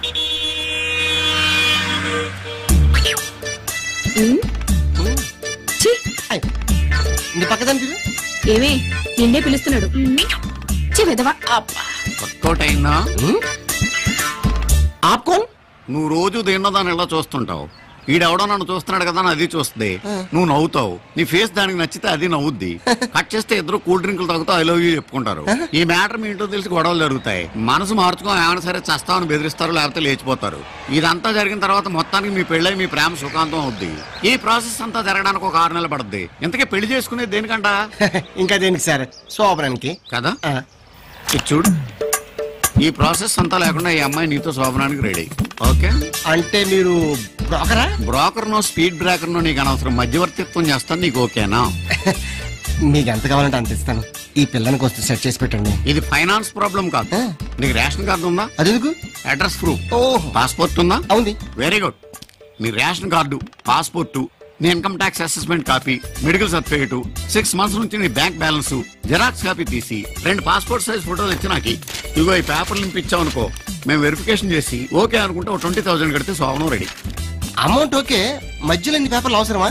నీ పక్కదానికి ఏమే నిన్నే పిలుస్తున్నాడు. ఆప్కోన్ నువ్వు రోజు దేన్నో దాన్ని ఎలా చూస్తుంటావు. ఈడెవడో నన్ను చూస్తున్నాడు కదా అది చూస్తుంది, నువ్వు నవ్వుతావు. నీ ఫేస్ దానికి నచ్చితే అది నవ్వుద్ది. కట్ చేస్తే ఇద్దరు కూల్ డ్రింకులు తాగుతూ ఐ లవ్ యూ చెప్పుకుంటారు. ఈ మ్యాటర్ మీ ఇంట్లో తెలిసి గొడవలు జరుగుతాయి. మనసు మార్చుకో, ఏమైనా సరే చస్తామని బెదిరిస్తారు, లేకపోతే లేచిపోతారు. ఇదంతా జరిగిన తర్వాత మొత్తానికి మీ పెళ్ళై మీ ప్రేమ సుఖాంతం అవుద్ది. ఈ ప్రాసెస్ అంతా జరగడానికి ఒక 6 నెలలు పడుద్ది. ఇంతకీ పెళ్లి చేసుకునేది దేనికంట? ఇంకా దేనికి సార్? శోభనానికి కదా. ఇది చూడు, ఈ ప్రాసెస్ అంతా లేకుండా ఈ అమ్మాయి నీతో శోభనానికి రెడీ. ఓకే అంటే మీరు బ్రోకరా? Broker no speed breaker no నీకు అనవసరం. మధ్యవర్తిత్వం చేస్తాను. నీకు ఓకేనా? మీకు ఎంత కావాలంటే అంత ఇస్తాను. ఈ పిల్లని వస్తూ సెట్ చేసి పెట్టండి. ఇది ఫైనాన్స్ ప్రాబ్లం కాదు. నీకు రేషన్ కార్డు ఉందా? అదెందుకు? Address proof. ఓహో. పాస్పోర్ట్ ఉందా? అవుంది. Very good. నీ రేషన్ కార్డు, పాస్పోర్టు, నీ income tax assessment copy, medical certificate, 6 months నుంచి నీ బ్యాంక్ బ్యాలెన్స్, జెరాక్స్ కాపీ తీసి 2 పాస్పోర్ట్ సైజ్ ఫోటోలు ఇచ్చి నాకు ఇదిగో ఈ పేపర్లు నింపించావు అనుకో, మేము వెరిఫికేషన్ చేసి ఓకే అనుకుంటే 20,000 కడితే శోభనం రెడీ. అమౌంట్ ఓకే, మధ్యలో ఇన్ని పేపర్లు అవసరమా?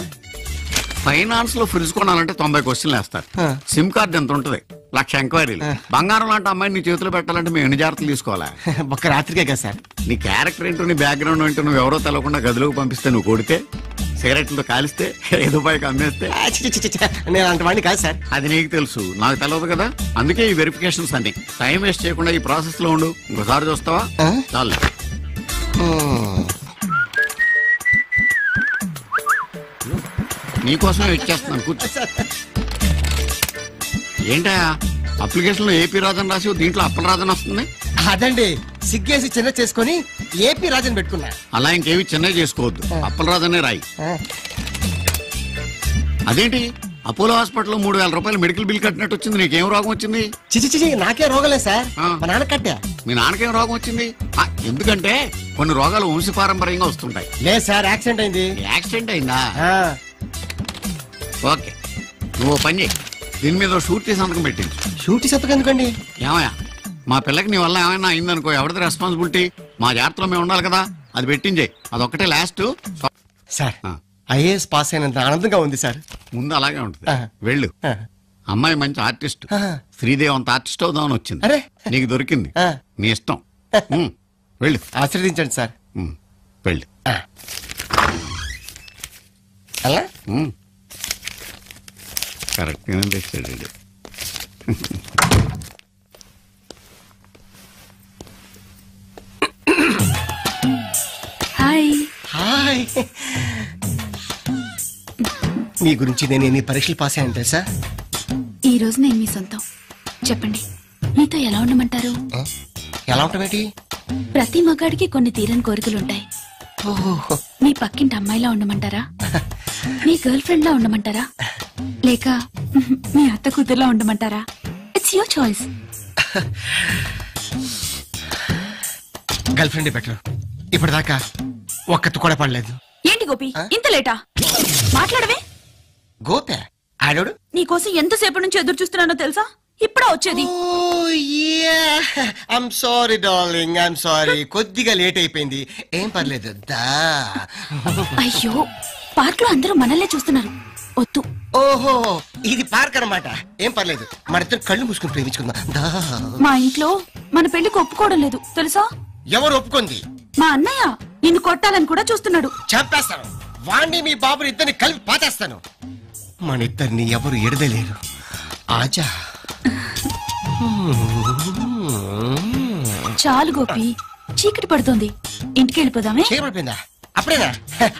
ఫైనాన్స్ లో ఫ్రిడ్జ్ కొనాలంటే 90 క్వశ్చన్లు వేస్తారు. సిమ్ కార్డు ఎంత ఉంటది? 1,00,000 ఎంక్వైరీలు. బంగారం లాంటి అమ్మాయి నీ చేతిలో పెట్టాలంటే మేము ఎన్ని జాగ్రత్తలు తీసుకోవాలా? ఒక్క రాత్రికే కదా సార్. నీ క్యారెక్టర్ ఏంటో, నీ బ్యాక్గ్రౌండ్ ఏంటో నువ్వు ఎవరో తెలవకుండా గదిలోకి పంపిస్తే, నువ్వు కొడితే, సిగరెట్లతో కాలిస్తే, ఏదో పైకి అమ్మేస్తే, నేను అలాంటి వాడిని కాదు సార్. అది నీకు తెలుసు, నాకు తెలియదు కదా. అందుకే ఈ వెరిఫికేషన్స్ అన్ని. టైం వేస్ట్ చేయకుండా ఈ ప్రాసెస్ లో ఉండు. ఇంకోసారి చూస్తావా? చాలు. నీకోసమే వెయిట్ చేస్తున్నాను, కూర్చో. ఏంటా అప్లికేషన్ లో ఏపీ రాజన్ రాసి దీంట్లో అప్పల రాజన్ వస్తుంది? అదండి, సిగ్గేసి చిన్న చేసుకుని ఏపీ రాజన్ పెట్టుకున్నా. అలా ఇంకేవి చిన్న చేసుకోవద్దు, అప్పల రాజనే రాయి. అదేంటి అపోలో హాస్పిటల్లో 3,000 రూపాయలు మెడికల్ బిల్ కట్టినట్టు వచ్చింది? నీకేం రోగం వచ్చింది? చిచి నాకే రోగం లేదు సార్, మా నాన్న కట్టా. మీ నాన్నకేం రోగం వచ్చింది? ఎందుకంటే కొన్ని రోగాలు వంశపారంపర్యంగా వస్తుంటాయి. లేదు సార్, యాక్సిడెంట్ అయింది. యాక్సిడెంట్ అయిందా? ఓకే, నువ్వు పని చేయి, దీని మీద షూరిటీ సంతకం పెట్టించు. షూరిటీ సంతకం ఎందుకండి? ఏమయ్యా, మా పిల్లకి నీ వల్ల ఏమైనా అయిందనుకో, ఎవరిది రెస్పాన్సిబిలిటీ? మా జాగ్రత్తలో మేము ఉండాలి కదా, అది పెట్టించేయి. అదొక్కటే లాస్ట్. సార్ ఐఏఎస్ పాస్ అయినంత ఆనందంగా ఉంది సార్. ముందు అలాగే ఉంటుంది, వెళ్ళు. అమ్మాయి మంచి ఆర్టిస్ట్, శ్రీదేవి అంత ఆర్టిస్ట్ అవుదామని వచ్చింది. అరే నీకు దొరికింది, నీ ఇష్టం. వెళ్ళు. ఆశీర్వదించండి సార్. వెళ్ళు. అలా కరెక్ట్గానే తెచ్చాడు. హాయ్. హాయ్. మీ గురించి నేను ఎన్ని పరీక్షలు పాస్ అయ్యాను తెలుసా? ఈ రోజు నేను మీ సొంతం. చెప్పండి, మీతో ఎలా ఉండమంటారు? ఎలా ఉంటామేంటి? ప్రతి మగాడికి కొన్ని తీరని కోరికలుంటాయి. మీ పక్కింటి అమ్మాయిలా ఉండమంటారా? మీ గర్ల్ ఫ్రెండ్ లా ఉండమంటారా? లేక మీ అత్త కూతురులా ఉండమంటారా? It's your choice. Girlfriend better. ఇప్పటిదాకా ఒక్కతు కూడా పడలేదు. ఏంటి గోపి, ఇంత లేటా? మాట్లాడవే. గోపే ఆడోడు నీకోసం ఎంతసేపు నుంచి ఎదురు చూస్తున్నానో తెలుసా? ఇప్పుడా వచ్చేది? I'm sorry darling, I'm sorry. కొద్దిగా లేట్ అయిపోయింది, ఏం పర్లేదు దా. అయ్యో, పార్క్ లో అందరూ మనల్నే చూస్తున్నారు, వద్దు. ఓహో, ఇది పార్క్ అన్నమాట. ఏం పర్లేదు, మన ఇద్దరు కళ్ళు మూసుకుని ప్రేమించుకుందాం దా. మా ఇంట్లో మన పెళ్లికి ఒప్పుకోవడం లేదు తెలుసా? ఎవరు ఒప్పుకుంది? మా అన్నయ్య నిన్ను కొట్టాలని కూడా చూస్తున్నాడు. చంపేస్తాను వాణ్ణి, మీ బాబుని ఇద్దరిని కలిపి పాతేస్తాను. మన ఇద్దరిని ఎవరు ఎడదలేరు. ఆజా. చాలు గోపి, చీకటి పడుతోంది, ఇంటికి వెళ్ళిపోదామే. చీకటిపోయిందా? అప్పుడేనా?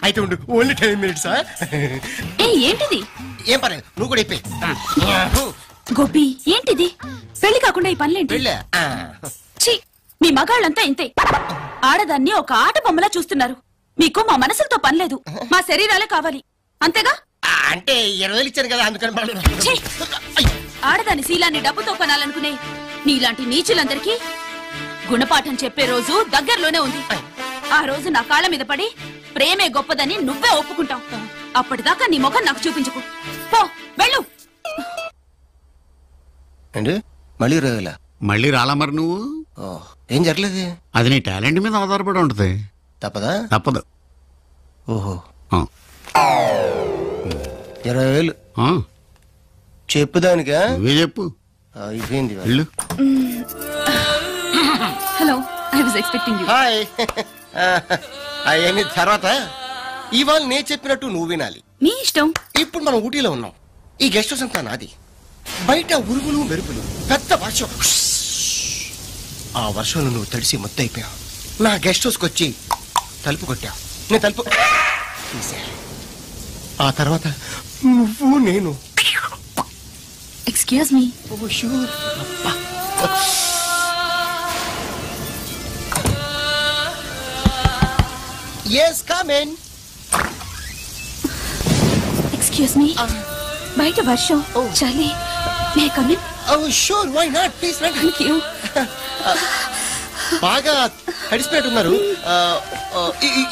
అయితే ఉండు, ఓన్లీ 10 minutes. ఏంటిది? ఏం పర్లేదు, నువ్వు కూడా అయిపోయి. గోపి ఏంటిది? పెళ్లి కాకుండా ఈ పనులేంటి? ఛీ, మీ మగాళ్ళంతా ఇంతే. ఆడదాన్ని ఒక ఆట బొమ్మలా చూస్తున్నారు. మీకు మా మనసులతో పనిలేదు, మా శరీరాలే కావాలి, అంతేగా? అంటే 20,000 ఇచ్చాను కదా, అందుకని. ఆడదాని శీలాన్ని డబ్బుతో కొనాలనుకునే నీలాంటి నీచులందరికీ గుణపాఠం చెప్పే రోజు దగ్గరలోనే ఉంది. ఆ రోజు నా కాళ్ళ మీద పడి ప్రేమే గొప్పదని నువ్వే ఒప్పుకుంటావు. అప్పటిదాకా నీ ముఖం నాకు చూపించుకో. పో, వెళ్ళు. మళ్ళీ రాలా? మళ్ళీ రాలా మరి నువ్వు? ఏం జరగలేదు. అది నీ టాలెంట్ మీద ఆధారపడి ఉంటది. తప్పదా? తప్పదు. ఓహో, ఆ. 20,000 ఆ. చెప్పుదానికా? నువ్వే చెప్పు. అయిపోయింది. వెళ్ళు. Hello, I was expecting you. Hi. అవన్నీ తర్వాత. ఇవాళ నేను చెప్పినట్టు నువ్వు వినాలి. మీ ఇష్టం. ఇప్పుడు మనం ఊటీలో ఉన్నాం. ఈ గెస్ట్ హౌస్ అంతా నాది. బయట ఉరుములు మెరుపులు, పెద్ద వర్షం. ఆ వర్షంలో నువ్వు తడిసి మొత్తైపోయావు. నా గెస్ట్ హౌస్కి వచ్చి తలుపు కొట్టావు. నేను తలుపు తీసా. ఆ తర్వాత నువ్వు నేను. Excuse me. Yes, come in. Excuse me. బయట వర్షం, చలి. May come in? Oh, sure, why not? Please, రండి. Thank you. బాగా తడిసిపోతున్నారు.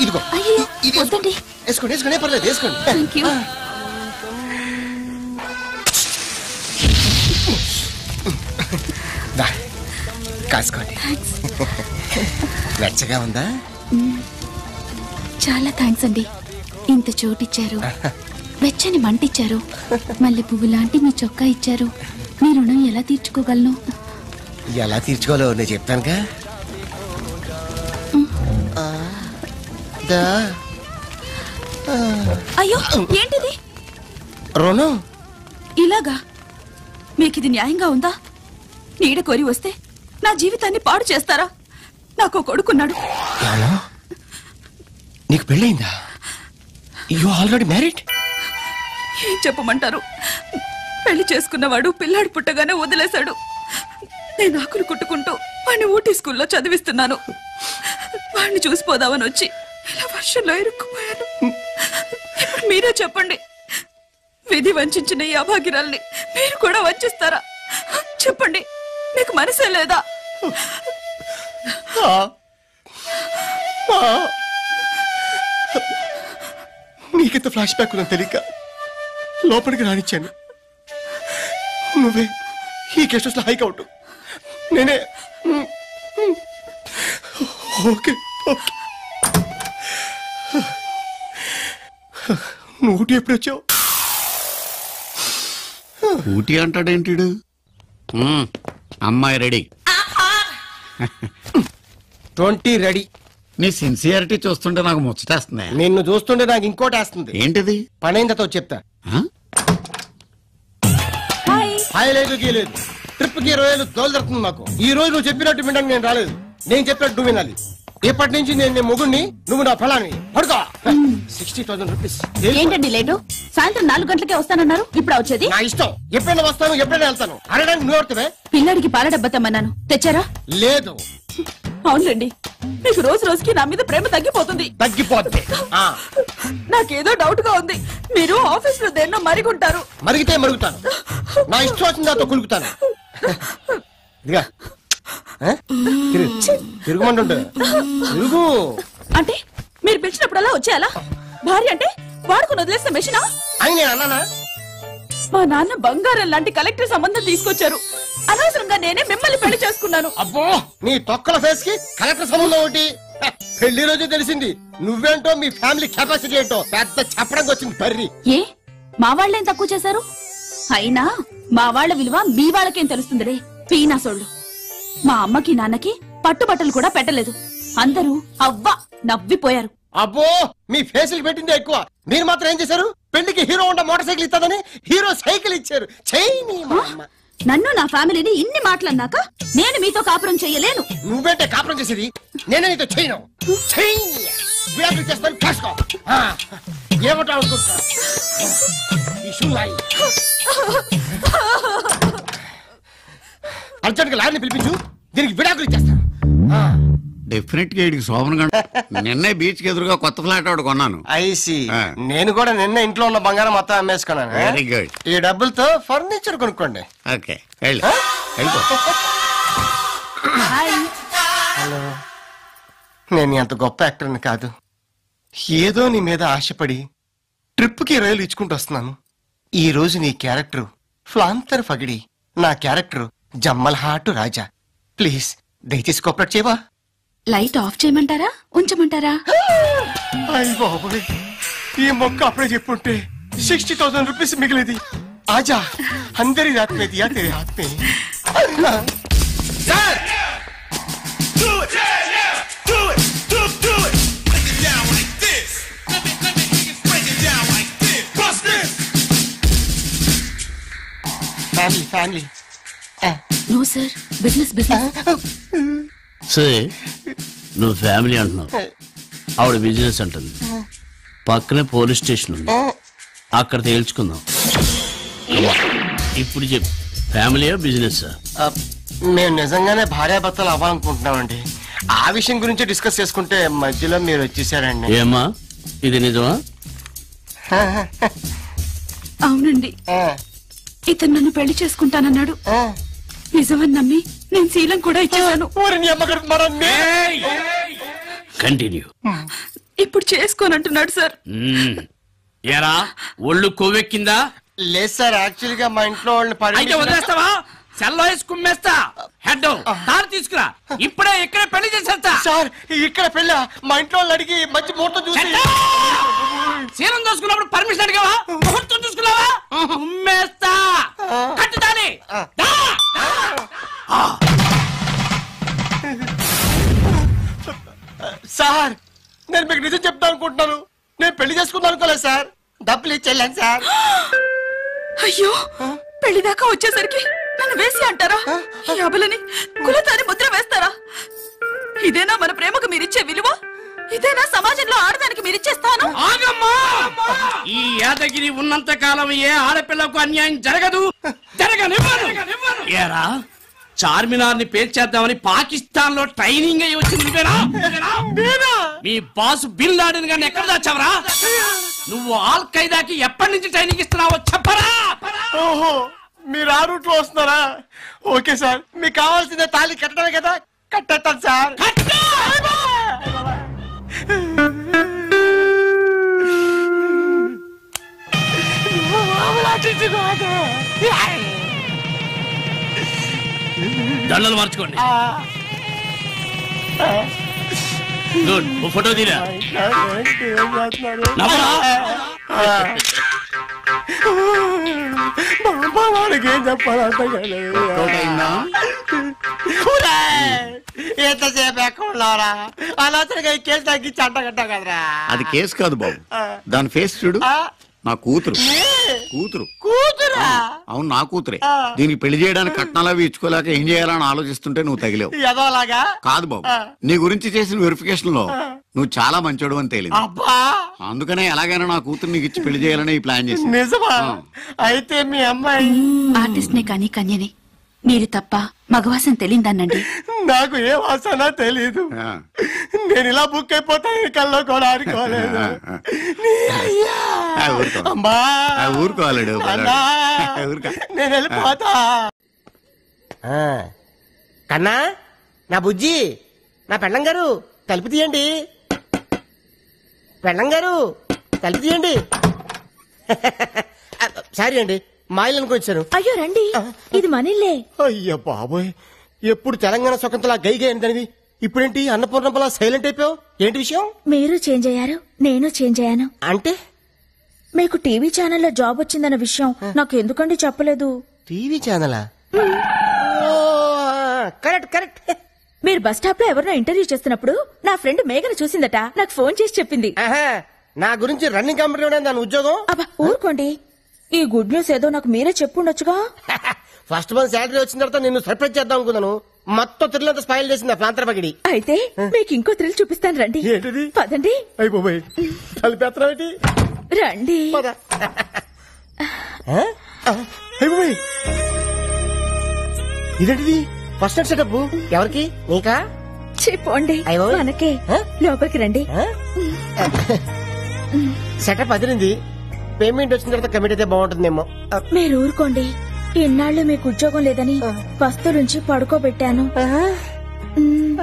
ఇదిగో, అయ్యో, ఇది వద్దండి. వేసుకోండి, వేసుకోండి, పర్లేదు, వేసుకోండి. Thank you. కాసుకోండి. వెచ్చగా ఉందా? చాలా థ్యాంక్స్ అండి. ఇంత చోటిచ్చారు, వెచ్చని మంటిచ్చారు, మల్లె పువ్వు లాంటి మీ చొక్కా ఇచ్చారు. మీ రుణం ఎలా తీర్చుకోగలను? ఎలా తీర్చుకోవాలో నేను చెప్తానుగా. అయ్యో, ఏంటిది? రుణం ఇలాగా? మీకిది న్యాయంగా ఉందా? నీడ కోరి వస్తే నా జీవితాన్ని పాడు చేస్తారా? నాకు కొడుకున్నాడు. నీకు పెళ్ళయిందా? You already married? ఏం చెప్పమంటారు? పెళ్లి చేసుకున్నవాడు పిల్లాడు పుట్టగానే వదిలేశాడు. నేను ఆకులు కుట్టుకుంటూ వాడిని ఊటీ స్కూల్లో చదివిస్తున్నాను. వాడిని చూసిపోదామని వచ్చి ఇలా వర్షంలో ఇరుక్కుపోయాను. ఇప్పుడు మీరే చెప్పండి, విధి వంచిన ఈ అభాగ్యురాల్ని మీరు కూడా వంచిస్తారా? చెప్పండి, మీకు మనసే లేదా? నీకెంత ఫ్లాష్ బ్యాక్ ఉందని తెలియక లోపలికి రానిచ్చాను. నువ్వే ఈ గెస్ట్ హౌస్ లో హైక్ అవుట్, నేనే. ఓకే, నువ్వు ఊటీ ఎప్పుడు వచ్చావు? ఊటీ అంటాడేంటి? అమ్మాయి రెడీ. 20 రెడీ. నీ సిన్సియారిటీ చూస్తుంటే నాకు ముచ్చటేస్తుంది. నిన్ను చూస్తుంటే నాకు ఇంకోటి వేస్తుంది. ఏంటిది? పనైందతో చెప్తా. హాయ్ లేదు గీలేదు, ట్రిప్ కి 20 తోలు జరుగుతుంది నాకు. ఈ రోజు నువ్వు చెప్పినట్టు వినడానికి నేను రాలేదు. నేను చెప్పినట్టు నువ్వు వినాలి. ఇప్పటి నుంచి నేను మొగుడిని, నువ్వు నా ఫలాన్ని. పడుకో. 60,000 రూపీస్. ఏంటండి లేటు? సాయంత్రం 4 గంటలకే వస్తానన్నారు, ఇప్పుడు వచ్చేది? నా ఇష్టం. ఎప్పుడైనా వస్తాను, ఎప్పుడైనా వెళ్తాను. అడగడానికి నువ్వు ఎవరితోవే? పిల్లాడికి పాల డబ్బా తెమ్మన్నాను, తెచ్చారా? లేదు. అవునండి, మీకు రోజు రోజుకి నా మీద ప్రేమ తగ్గిపోతుంది. తగ్గిపోద్ది. నాకేదో డౌట్ గా ఉంది. మీరు ఆఫీస్ లో దేన్నో మరిగుంటారు. మరిగితే మరుగుతాను. నా ఇష్టం వచ్చిన దాంతో కులుకుతాను. ఇదిగా తిరుగుమంటుంటే తిరుగు. అంటే మీరు పిలిచినప్పుడల్లా వచ్చేయాలా? భార్య అంటే వాడుకుని వదిలేసిన మెషినా? అయినా అన్నానా? మా నాన్న బంగారం లాంటి కలెక్టర్ సంబంధం తీసుకొచ్చారు. అనవసరంగా నేనే మిమ్మల్ని పెళ్లి చేసుకున్నాను. అబ్బో, నీ తొక్కల ఫేస్ కి కలెక్టర్ సంబంధం ఒకటి. పెళ్లి రోజు తెలిసింది నువ్వేంటో, మీ ఫ్యామిలీ కెపాసిటీ ఏంటో. పెద్ద చెప్పడానికి వచ్చింది పర్రి. ఏ మా వాళ్ళేం తక్కువ చేశారు? అయినా మా వాళ్ళ విలువ మీ వాళ్ళకేం తెలుస్తుందిరే పీనాసోళ్ళు. మా అమ్మకి నాన్నకి పట్టుబట్టలు కూడా పెట్టలేదు. అందరూ అవ్వ నవ్విపోయారు. అబ్బో, మీ ఫేసులు పెట్టిందే ఎక్కువ. మీరు మాత్రం ఏం చేశారు? పెళ్లికి హీరో ఉండ మోటార్ సైకిల్ ఇస్తాదని హీరో సైకిల్ ఇచ్చారు. నన్ను నా ఫ్యామిలీని ఇన్ని మాటలన్నాక నేను మీతో కాపురం చెయ్యలేను. నువ్వేంటే కాపురం చేసేది? నేనే నీతో చేయను. విడాకులు చేస్తాను, కాసుకో. ఏమంటా అనుకుంటా? అర్జెంట్ గా లారీని పిలిపించు, దీనికి విడాకులు ఇచ్చేస్తాను. డెఫినెట్ గా ఇడికి శోభన గంట. నిన్నే బీచ్ కి ఎదురుగా కొత్త ఫ్లాట్ ఒకటి కొన్నాను. ఐసి, నేను కూడా నిన్న ఇంట్లో ఉన్న బంగారం మొత్తం అమ్మేసుకున్నాను. Very good. ఈ డబ్బులతో ఫర్నిచర్ కొనుక్కోండి. ఓకే, వెళ్ళిపో. హలో, నేను అంత గొప్ప యాక్టర్ని కాదు. ఏదో నీ మీద ఆశపడి ట్రిప్ కి రైలు ఇచ్చుకుంటూ వస్తున్నాను. ఈ రోజు నీ క్యారెక్టర్ ఫ్లాంతర్ ఫగిడి, నా క్యారెక్టర్ జమ్మల్ హాటు రాజా. ప్లీజ్ దయచేసి కోఆపరేట్ చేయవా? లైట్ ఆఫ్ చేయమంటారా ఉంచమంటారా? అయ్య బాబోయ్, ఈ మొక్క అప్పుడే చెప్పుంటే 60,000 రూపీస్ మిగిలేది. ఆజా అందరి రాత్ మే దియా తెరే హాత్ మే. Sir family family. No sir, business business. సరే, నువ్వు ఫ్యామిలీ అంటున్నావు, ఆవిడ బిజినెస్ అంటుంది. పక్కనే పోలీస్ స్టేషన్ ఉంది, అక్కడ తేల్చుకుందాం. ఇప్పుడు చెప్పు, ఫ్యామిలీయా బిజినెస్? మేము నిజంగానే భార్యాభర్తలు అవ్వాలనుకుంటున్నామండి. ఆ విషయం గురించి డిస్కస్ చేసుకుంటే మధ్యలో మీరు వచ్చేసారండి. ఏమా ఇది నిజమా? అవునండి, ఇతను నన్ను పెళ్లి చేసుకుంటానన్నాడు. నిజమని నమ్మి నేను శీలం కూడా ఇచ్చేసాను. కంటిన్యూ. ఇప్పుడు చేసుకోనంటున్నాడు సార్. ఏరా ఒళ్ళు కొవ్వెక్కిందా? లేదు సార్, యాక్చువల్ గా మా ఇంట్లో అయితే వదిలేస్తావా? సెల్లో వేసి కుమ్మేస్తా. హెడ్ తారు తీసుకురా, ఇప్పుడే ఇక్కడే పెళ్లి చేసేస్తా. సార్ ఇక్కడ పెళ్ళ మా ఇంట్లో వాళ్ళు అడిగి మంచి ముహూర్తం చూసి సీనం చూసుకున్నప్పుడు పర్మిషన్ అడిగావా? ముహూర్తం చూసుకున్నావా? కుమ్మేస్తా. కట్టుదాని. సార్ నేను మీకు నిజం చెప్తా అనుకుంటున్నాను. నేను పెళ్లి చేసుకుందాం అనుకోలేదు సార్. డబ్బులు ఇచ్చేళ్ళాను సార్. అయ్యో, పెళ్లి దాకా వచ్చేసరికి నన్ను వేసి అంటారా? ఈ అబలని కులతాని ముద్ర వేస్తారా? ఇదేనా మన ప్రేమకు మీరిచ్చే విలువ? ఇదేనా సమాజంలో ఆడదానికి మీరిచ్చే స్థానం? ఆగమ్మా! ఈ యాదగిరి ఉన్నంత కాలం ఏ ఆడపిల్లకు అన్యాయం జరగదు, జరగనివ్వను. ఏరా చార్మినార్ ని పేల్చేద్దామని పాకిస్తాన్ లో ట్రైనింగ్ అయ్యి వచ్చింది మీ బాస్ బిన్ లాడెన్ గారిని ఎక్కడ దాచావరా? నువ్వు ఆల్ ఖైదాకి ఎప్పటి నుంచి ట్రైనింగ్ ఇస్తున్నావో చెప్పరా? ఓహో, మీరు ఆ రూట్ లో వస్తున్నారా? ఓకే సార్, మీకు కావాల్సిన తాళి కట్టడమే కదా, కట్టేస్తాను సార్. దండలు మార్చుకోండి. గుడ్, ఓ ఫోటో తీరా. ఏం ఎంతసేపు ఎక్కడున్నారా? అనవసరంగా ఈ కేసు తగ్గించి అంటగట్టా కదరా. అది కేసు కాదు బాబు, దాని ఫేస్ చూడు. నా కూతురు. కూతురా? అవును, నా కూతురే. దీనికి పెళ్లి చేయడానికి కట్నాలు అవి ఇచ్చుకోలేక ఏం చేయాలని ఆలోచిస్తుంటే నువ్వు తగిలేవు. ఎదోలాగా కాదు బాబు, నీ గురించి చేసిన వెరిఫికేషన్ లో నువ్వు చాలా మంచోడు అని తేలింది. అందుకనే ఎలాగైనా నా కూతురు నీకు ఇచ్చి పెళ్లి చేయాలని ఈ ప్లాన్ చేసి. నిజమా? అయితే మీ అమ్మాయి ఆర్టిస్ట్ నే కానీ కన్యని. మీరు తప్ప మగవాసం తెలియదన్నండి. నాకు ఏ వాసన తెలీదు. నేను ఇలా బుక్ అయిపోతాను కల్లో కూడా అనుకోలేదు. ఊరుకోవాలడు, నేను వెళ్ళిపోతా. కన్నా, నా బుజ్జి, నా పెళ్ళం గారు తలుపు తీయండి. పెళ్ళం గారు తలుపు తీయండి. సారీ అండి, మా ఇల్లు అనుకొచ్చాను. అయ్యో రండి, ఇది మనిల్లే. అయ్యో బాబోయ్, ఎప్పుడు తెలంగాణ స్వతంత్ర గైగా ఏంటనివి, ఇప్పుడేంటి అన్నపూర్ణంపలా సైలెంట్ అయిపోయావు? ఏంటి విషయం? మీరు చేంజ్ అయ్యారు, నేను చేంజ్ అయ్యాను. అంటే మీకు టీవీ ఛానల్లో జాబ్ వచ్చిందన్న విషయం నాకు ఎందుకండి చెప్పలేదు? టీవీ ఛానలా? Correct correct. మీరు బస్ స్టాప్ లో ఎవరినో ఇంటర్వ్యూ చేస్తున్నప్పుడు నా ఫ్రెండ్ మేఘను చూసిందట, నాకు ఫోన్ చేసి చెప్పింది. నా గురించి రన్నింగ్ కంపెనీ దాని ఉద్యోగం. అబ్బా ఊరుకోండి, ఈ గుడ్ న్యూస్ ఏదో నాకు మీరే చెప్పుండొచ్చుగా. ఫస్ట్ మంత్ శాలరీ వచ్చిన తర్వాత నిన్ను సర్ప్రైజ్ చేద్దాం అనుకున్నాను. మొత్తం థ్రిల్ స్పాయిల్ చేసింది ప్రాంతర పగిడి. అయితే మీకు ఇంకో థ్రిల్ చూపిస్తాను రండి. ఏంటిది? పదండి. అయిపోయి కలిపేత్తావేంటి? రండి. ఇదేంటిది? ఫస్ట్ నైట్ సెటప్ ఎవరికి? నీకా? చెప్పండి, మనకే. లోపలికి రండి. సెటప్ అదిరింది. పేమెంట్ వచ్చిన తర్వాత కమిట్ అయితే బాగుంటుందేమో. మీరు ఊరుకోండి, ఇన్నాళ్ళు మీకు ఉద్యోగం లేదని వస్తువులుంచి పడుకోబెట్టాను.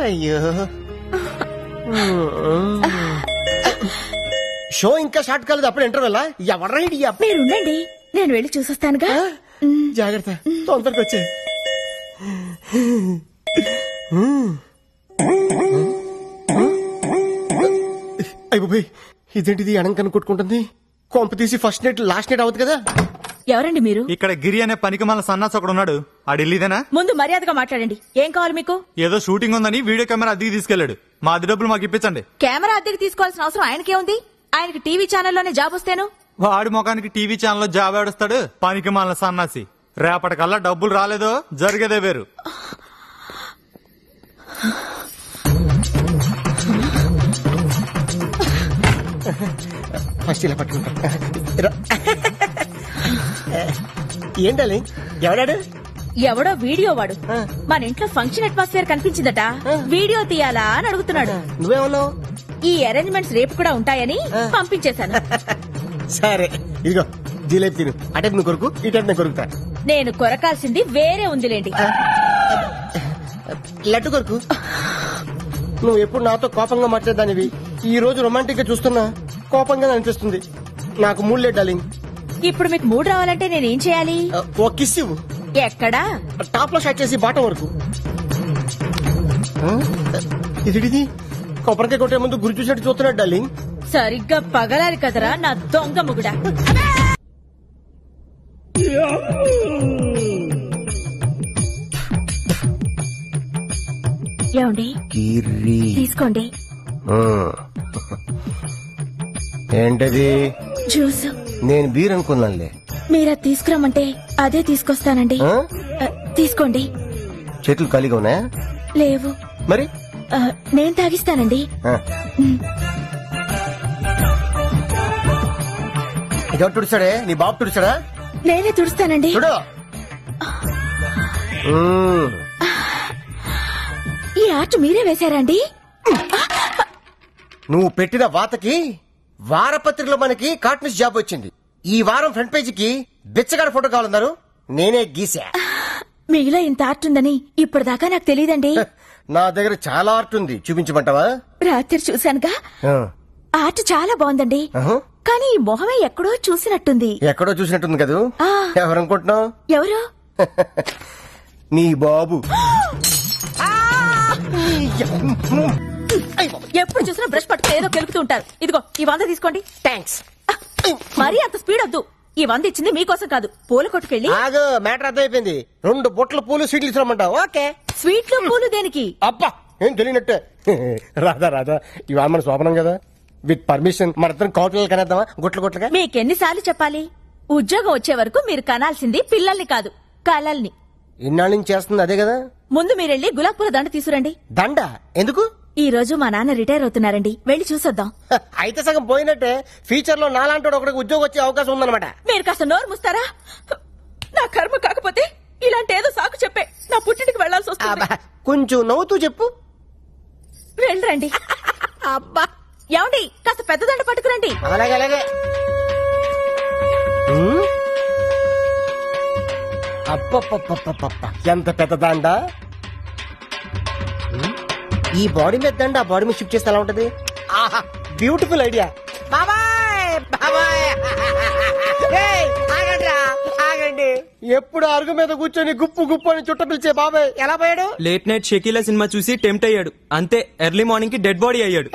అయ్యో, షో ఇంకా స్టార్ట్ కాలేదు, అప్పుడు ఇంటర్వెల్. ఎవరైంది? మీరు ఉండండి, నేను వెళ్ళి చూసొస్తానుగా. జాగ్రత్త, తొందరగా వచ్చే. అయ్యి ఇదేంటిది అనంకను కొట్టుకుంటుంది. కొంప తీసి ఫస్ట్ నైట్ లాస్ట్ నైట్ అవుతుంది కదా. ఎవరండి మీరు? ఇక్కడ గిరి అనే పనికి మన సన్నాస్ ఒకడు ఉన్నాడు. ఆడిల్లీదేనా? ముందు మర్యాదగా మాట్లాడండి. ఏం కావాలి మీకు? ఏదో షూటింగ్ ఉందని వీడియో కెమెరా అద్దెకి తీసుకెళ్లాడు. మా అద్దె డబ్బులు మాకు ఇప్పించండి. కెమెరా అద్దెకి తీసుకోవాల్సిన అవసరం ఆయనకేముంది? ఆయనకి టీవీ ఛానల్లోనే జాబ్ వస్తేను. వాడి ముఖానికి టీవీ ఛానల్లో జాబ్ ఆడుస్తాడు పనికి మన సన్నాసి. రేపటికల్లా డబ్బులు రాలేదో జరిగేదే వేరు. ఫస్ట్ ఇలా పట్టుకుంటా. ఏంటాలి ఎవడాడు? ఎవడో వీడియో వాడు మన ఇంట్లో ఫంక్షన్ అట్మాస్ఫియర్ కనిపించిందట. వీడియో తీయాలా అని అడుగుతున్నాడు. నువ్వేమన్నావు? ఈ అరేంజ్మెంట్స్ రేపు కూడా ఉంటాయని పంపించేశాను. సరే ఇదిగో జిలేబీ తిను. అటే నువ్వు కొరుకు, ఇటే నేను కొరుకుతా. నేను కొరకాల్సింది వేరే ఉందిలేండి. లడ్డు కొరుకు. నువ్వు ఎప్పుడు నాతో కోపంగా మాట్లాడదానివి. ఈ రోజు రొమాంటిక్ గా చూస్తున్నా కోపంగా అనిపిస్తుంది. నాకు మూడు లేదు డార్లింగ్. ఇప్పుడు మీకు మూడు రావాలంటే నేనేం చేయాలి? ఓ కిస్ ఇవ్వు. ఎక్కడా? టాప్ లో షాట్ చేసి బాటం వరకు. ఇది కొబ్బరికాయ కొట్టే ముందు గురి చూసినట్టు చూస్తున్నాడు డార్లింగ్. సరిగ్గా పగలాలి కదరా నా దొంగ ముగుడా. ఏమండి తీసుకోండి. ఏంటది? జ్యూస్. నేను బీర్ అనుకున్నానులే. మీరా తీసుకురమ్మంటే అదే తీసుకొస్తానండి. తీసుకోండి. చేతులు ఖాళీగా ఉన్నాయా? లేవు. మరి నేను తాగిస్తానండి. ఎవరు తుడిచాడే? నీ బాబు తుడిచాడా? నేనే తుడుస్తానండి. చూడు. ఈ ఆర్ట్ మీరే వేశారండి? నువ్వు పెట్టిన వాతకి వారపత్రికలో మనకి కార్టూనిస్ట్ జాబ్ వచ్చింది. ఈ వారం ఫ్రంట్ పేజీకి బిచ్చగాడ ఫోటో కావాలన్నారు. నేనే గీసా. మీలో ఇంత ఆర్ట్ ఉందని ఇప్పటిదాకా నాకు తెలియదండి. నా దగ్గర చాలా ఆర్ట్ ఉంది. చూపించమంటావా? రాత్రి చూశానుగా. ఆర్ట్ చాలా బాగుందండి. కానీ ఈ మొహమే ఎక్కడో చూసినట్టుంది. ఎక్కడో చూసినట్టుంది కదూ. ఎవరనుకుంటున్నావు? ఎవరు? నీ బాబు. ఎప్పుడు చూసినా బ్రష్ పట్టుకుని ఏదో కెలుపుతూ ఉంటారు. ఇదిగో ఈ 100 తీసుకోండి. థ్యాంక్స్. మరీ అంత స్పీడ్ వద్దు. ఈ 100 ఇచ్చింది మీకోసం కాదు, పూల కొట్టుకెళ్ళి. ఆగు, మ్యాటర్ అర్థమైపోయింది. 2 బొట్ల పూలు స్వీట్లు ఇస్తామంటావు. ఓకే. స్వీట్లు పూలు దేనికి? అబ్బా ఏం తెలియనట్టే. రాధా ఇవాళ మన శోభనం కదా. విత్ పర్మిషన్ మన ఇద్దరం కౌటలు కనేద్దామా? గుట్లుగా. మీకెన్నిసార్లు చెప్పాలి? ఉద్యోగం వచ్చే వరకు మీరు కనాల్సింది పిల్లల్ని కాదు, కలల్ని. ఇన్నాళ్ళ నుంచి చేస్తుంది అదే కదా. ముందు మీరెళ్ళి గులాబ్ పూల దండ తీసుకురండి. దండ ఎందుకు? ఈ రోజు మా నాన్న రిటైర్ అవుతున్నారండి. వెళ్లి చూసొద్దాం. అయితే సగం పోయినట్టే. ఫ్యూచర్ లో నాలాంటి ఒకటికి ఉద్యోగం వచ్చే అవకాశం ఉందన్నమాట. మీరు కాస్త నోరు ముస్తారా? నా కర్మ కాకపోతే ఇలాంటి ఏదో సాకు చెప్పే నా పుట్టింటికి వెళ్లాల్సి వస్తుంది. కొంచెం నవ్వుతూ చెప్పు. వెళ్ళరండి. అబ్బా ఏమండి, కాస్త పెద్ద దండ పట్టుకురండి. అలాగే. అప్ప ఎంత పెద్ద దండ. ఈ బాడీ మీద దండ ఆ బాడీ మీద షిఫ్ట్ చేస్తే ఎలా ఉంటది? ఆహా, బ్యూటిఫుల్ ఐడియా. ఆగండి. ఎప్పుడు అరుగు మీద కూర్చొని గుప్పు అని చుట్ట పిలిచే బాబాయ్ ఎలా పోయాడు? లేట్ నైట్ షకీలా సినిమా చూసి టెంప్ట్ అయ్యాడు. అంతే, ఎర్లీ మార్నింగ్ కి డెడ్ బాడీ అయ్యాడు.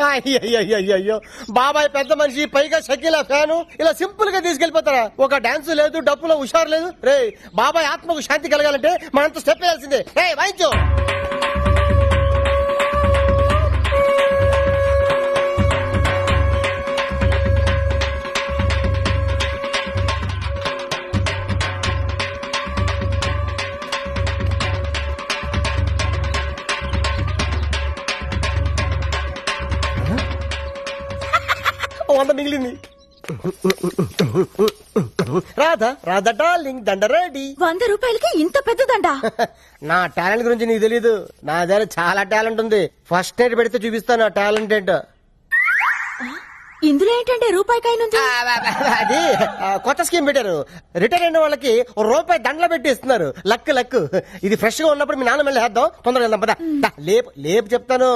అయ్యో బాబాయ్ పెద్ద మనిషి, పైగా షకీలా ఫ్యాను. ఇలా సింపుల్ గా తీసుకెళ్లిపోతారా? ఒక డాన్స్ లేదు, డప్పులో హుషారు లేదు. రే బాబాయ్ ఆత్మకు శాంతి కలగాలంటే మనంత స్టెప్ వేయాల్సిందే. రే వాయించు. వంద మిగిలింది. రాధా డార్లింగ్, దండ రెడీ. 100 రూపాయలకి ఇంత పెద్ద దండ? నా టాలెంట్ గురించి నీకు తెలీదు. నా దగ్గర చాలా టాలెంట్ ఉంది. ఫస్ట్ నైట్ పెడితే చూపిస్తాను నా టాలెంట్ ఏంటో. ఇందులో ఏంటంటే రూపాయికాయనుంది. అది కొత్త స్కీమ్ పెట్టారు. రిటైర్ అయిన వాళ్ళకి రూపాయి దండలు పెట్టి ఇస్తున్నారు. లక్. ఇది ఫ్రెష్ గా ఉన్నప్పుడు మీ నాన్న మళ్ళీ వేద్దాం. తొందరగా వెళ్దాం పద. లేపు చెప్తాను.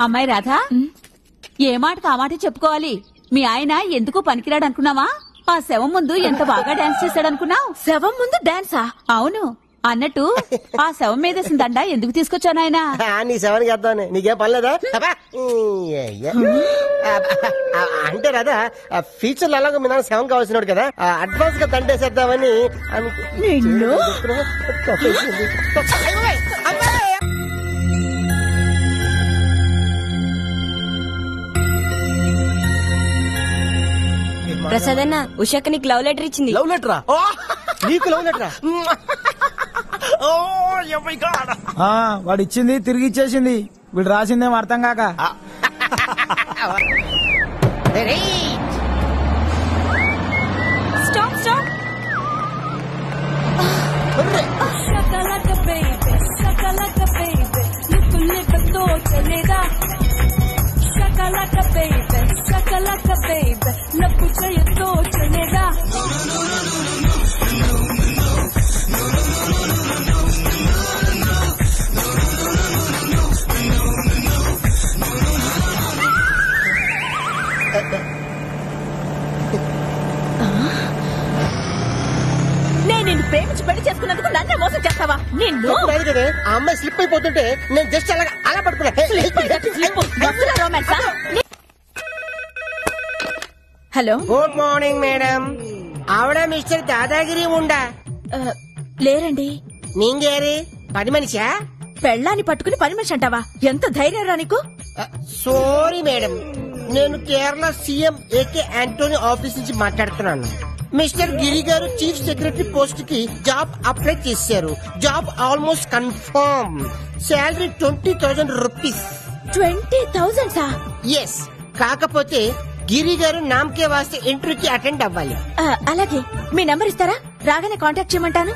అమ్మాయి రాధా, ఏ మాటకు ఆ మాట చెప్పుకోవాలి. మీ ఆయన ఎందుకు పనికిరాడు అనుకున్నావా? ఆ శవం ముందు ఎంత బాగా డాన్స్ చేశాడు అనుకున్నావు? శవం ముందు డాన్సా? అవును, అన్నట్టు ఆ శవం మీద దండ ఎందుకు తీసుకొచ్చావు నాయనా? నీ శవానికి వేద్దామని. నీకేం పనిలేదా? అంటే రాదా ఫ్యూచర్ లో అలాగో మీ నాన్న శవం కావాల్సినాడు కదా, అడ్వాన్స్ గా దండేసేద్దామని. నిన్ను ప్రసాద్ అన్న ఉషాక నీకు లవ్ లెటర్ ఇచ్చింది. లవ్ లెటరా? నీకు లవ్ లెటరా? వాడు ఇచ్చింది తిరిగి ఇచ్చేసింది. వీడు రాసిందేమో అర్థం కాక. Stop stop. నేను నిన్ను ప్రేమించి పెళ్లి చేసుకున్నందుకు నన్నే మోసం చేస్తావా? నిన్ను కదా ఆ అమ్మాయి స్లిప్ అయిపోతుంటే నేను జస్ట్ అలా పడుకున్నా. Hello, good morning madam. ఆవిడ మిస్టర్ దాదాగిరి ఉండా? లేరండి. నీంగేరి పని మనిషా? పెళ్ళాన్ని పట్టుకుని పని మనిషి అంటావా? ఎంత ధైర్యం రా నీకు? సారీ మేడం, నేను Kerala CM AK Antony office నుంచి మాట్లాడుతున్నాను. మిస్టర్ గిరి గారు చీఫ్ సెక్రటరీ పోస్ట్ కి జాబ్ అప్లై చేశారు. Job almost confirm. Salary 20,000 rupees. 20,000 yes. కాకపోతే గిరి గారు నామకే వాస్తే ఇంటర్వ్యూకి అటెండ్ అవ్వాలి. అలాగే, మీ నెంబర్ ఇస్తారా? రాగానే కాంటాక్ట్ చేయమంటాను.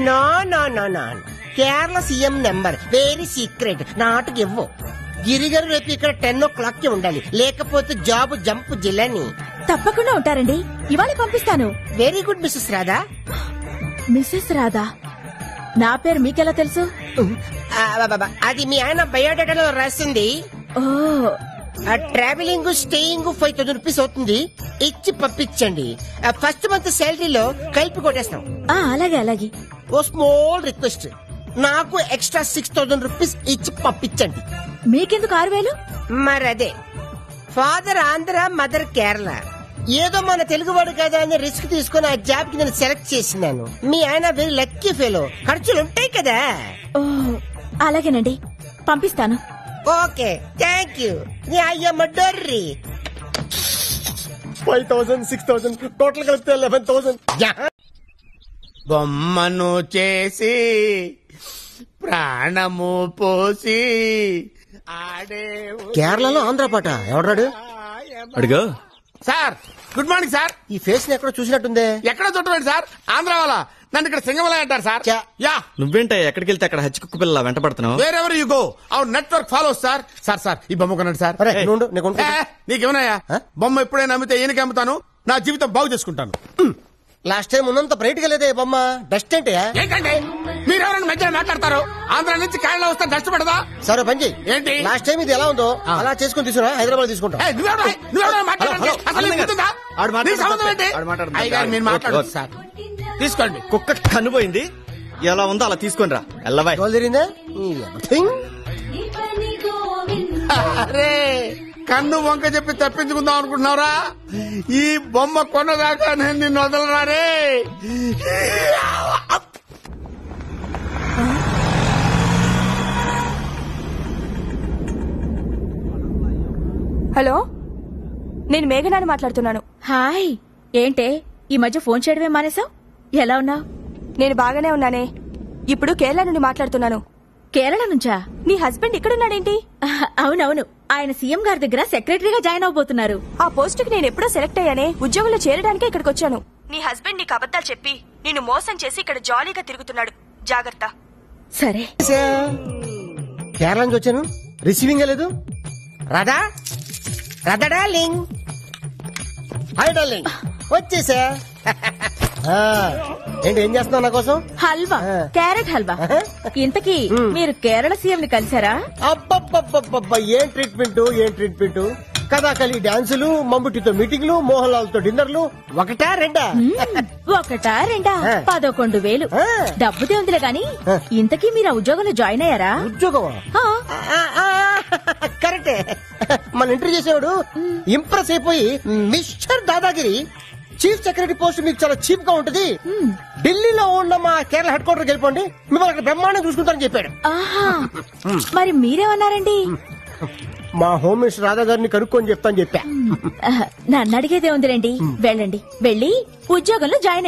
No no no no, Kerala CM number very secret, not give. Giri గారు రేపు ఇక్కడ 10 o'clock కి ఉండాలి, లేకపోతే జాబ్ జంప్ జిల్లని. తప్పకుండా ఉంటారండి, ఇవాళ పంపిస్తాను. Very good missus Radha. Missus Radha? నా పేరు మీకెలా తెలుసు? అది మీ ఆయన బయోడేటాలో రాసింది. ఓ, ట్రావెలింగ్ స్టేయింగ్ 5,000 రూపీస్ అవుతుంది, ఇచ్చి పంపించండి. ఫస్ట్ మంత్ శాలరీలో కలిపి కొట్టేస్తాం. అలాగే అలాగే. ఓ స్మాల్ రిక్వెస్ట్, నాకు ఎక్స్ట్రా 6,000 రూపీస్ ఇచ్చి పంపించండి. మీకెందుకు 6,000? మరదే, ఫాదర్ ఆంధ్ర, మదర్ కేరళ. ఏదో మన తెలుగువాడు కదా అని రిస్క్ తీసుకుని ఆ జాబ్ కి నేను సెలెక్ట్ చేసినాను. మీ ఆయన వెరీ లక్కీ ఫెలో, ఖర్చులు ఉంటాయి కదా. ఓ, అలాగేనండి, పంపిస్తాను. Okay, thank you. అయ్యమ్మ డొర్రి. 5,000, 6,000 టోటల్ కలిపితే 11,000. బొమ్మను చేసి ప్రాణము పోసి ఆడే. కేరళలో ఆంధ్ర పాట ఎవడాడు? అడుగు సార్. Good morning sir. ఈ ఫేస్ ని ఎక్కడో చూసినట్టుందే. ఎక్కడ చుట్టండి సార్, ఆంధ్ర వాళ్ళ. నన్ను ఇక్కడ సింగమల అంటారు సార్. యా, నువ్వేంటే ఎక్కడికి వెళ్తే అక్కడ హచ్చికుక్క పిల్ల వెంట పడుతున్నావు? Wear ever you go our network follow sir. Sir sir ఈ బొమ్మ కొనండి సార్. నీకేమన్నాయా? బొమ్మ ఎప్పుడైనా అమ్మితే ఈయనకి అమ్ముతాను, నా జీవితం బాగు చేసుకుంటాను. లాస్ట్ టైం ఉన్నంత బ్రైట్ గా లేదే బొమ్మ. డస్ట్ ఏంటి? ఏంటండి మీరెవరైనా మధ్య మాట్లాడతారు? ఆంధ్ర నుంచి కేరళ వస్తే డస్ట్ పడదా? సరే పంచి, ఏంటి లాస్ట్ టైం ఇది ఎలా ఉందో అలా చేసుకుని తీసుకురా, హైదరాబాద్ తీసుకుంటా. తీసుకోండి. కుక్క కనుపోయింది, ఎలా ఉందో అలా తీసుకొని రా. ఎల్లబాయ్ జరిగిందా? అరే, కన్ను వంక చెప్పి తప్పించుకుందాం అనుకుంటున్నావురా? ఈ బొమ్మ కొన్నదాకా నేను నిన్ను వదలరారే. హలో, నేను మేఘనాని మాట్లాడుతున్నాను. హాయ్, ఏంటే ఈ మధ్య ఫోన్ చేయడమే మానేసావు? ఎలా ఉన్నావు? నేను బాగానే ఉన్నానే. ఇప్పుడు కేరళ నుండి మాట్లాడుతున్నాను. కేరళ నుంచా? నీ హస్బెండ్ ఇక్కడున్నాడేంటి? అవునవును, ఆయన సీఎం గారి దగ్గర సెక్రటరీగా జాయిన్ అవబోతున్నారు. ఆ పోస్ట్ కి నేను ఎప్పుడో సెలెక్ట్ అయ్యానే, ఉద్యోగంలో చేరడానికే ఇక్కడికి వచ్చాను. నీ హస్బెండ్ నీకు అబద్ధాలు చెప్పి నిన్ను మోసం చేసి ఇక్కడ జాలీగా తిరుగుతున్నాడు, జాగ్రత్త. సరే, కేరళ నుంచి వచ్చాను, రిసీవింగ్ లేదు. Radha, Radha darling. Hi darling, వచ్చేసా. ఏంటి, ఏం చేస్తున్నావు నా కోసం? హల్వా, క్యారెట్ హల్వా. ఇంతకీ మీరు కేరళ సీఎం ని కలిసారా? అబ్బబ్బబ్బబ్బబ్బా, ఏం ట్రీట్మెంట్, ఏం ట్రీట్మెంట్. కథాకళి డాన్సులు, మమ్ముటితో మీటింగ్లు, మోహన్ లాల్ తో డిన్నర్లు. ఒకటా రెండా? ఒకటా రెండా? 11,000. డబ్బుదే ఉందిలే గాని ఇంతకీ మీరు ఆ ఉద్యోగంలో జాయిన్ అయ్యారా? ఉద్యోగమా? కరెక్టే. మన ఇంటర్వ్యూ చేసేవాడు ఇంప్రెస్ అయిపోయి mister dadagiri chief secretary post మీకు చాలా చీప్ గా ఉంటది, ఢిల్లీలో ఉన్న మా కేరళ హెడ్ క్వార్టర్ వెళ్ళిపోండి, మిమ్మల్ని అక్కడ బ్రహ్మాండం చూసుకుంటారని చెప్పాడు. మరి మీరేమన్నారండి? మా హోమ్ మినిస్టర్ రాధా గారిని కనుక్కొని చెప్తాను చెప్పా. నన్ను అడిగేదే ఉందిలేండి, వెళ్ళండి, వెళ్ళి ఉద్యోగంలో జాయిన్